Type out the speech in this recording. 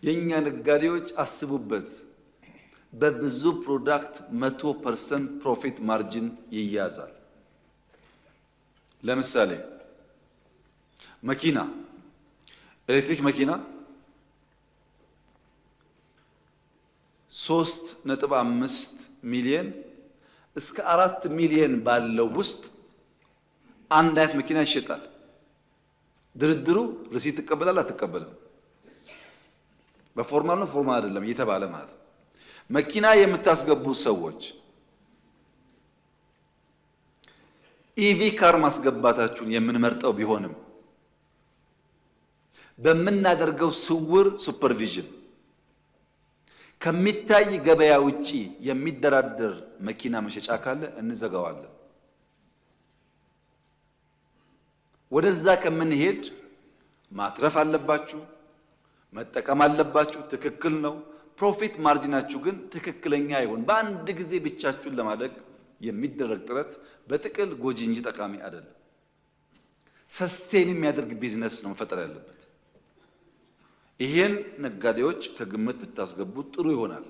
የኛ ነጋዴዎች አስቡበት በብዙ ፕሮዳክት 100% ፕሮፊት ማርጂን ይያዛል ለምሳሌ መኪና ኤሌክትሪክ መኪና 3.5 ሚሊዮን እስከ 4 ሚሊዮን ባለው ውስጥ አንድ አይነት መኪና ይሸጣል ድርድሩ ሪሲት ተቀበላል አትቀበልም በፎርማል ነው ፎርማል አይደለም እየተባለ ማለት ነው መኪና የምታስገቡ ሰዎች ኢቪ ካር ማስገባታችሁን የምንመርጠው ቢሆንም በመናደርገው ስውር ሱፐርቪዥን ከሚታይ ገበያ ውጪ የሚደራደር መኪና መሸጫ ካለ እንዘጋዋለን ወደዛ ከመንሄድ ማትረፍ አለባችሁ መጠቀም አለባችሁ ትክክል ነው ፕሮፊት ማርጂናችሁ ግን ትክክለኛ ይሁን በአንድ ጊዜ ብቻችሁን ለማደግ የሚደረግ ጥረት በጥቅል ጎጂ እንጂ ጠቃሚ አይደለም ሰስቴን የሚያደርግ ቢዝነስ ነው መፈጠር ያለበት ይሄን ነጋዴዎች ከግምት ብታስገቡት ጥሩ ይሆናል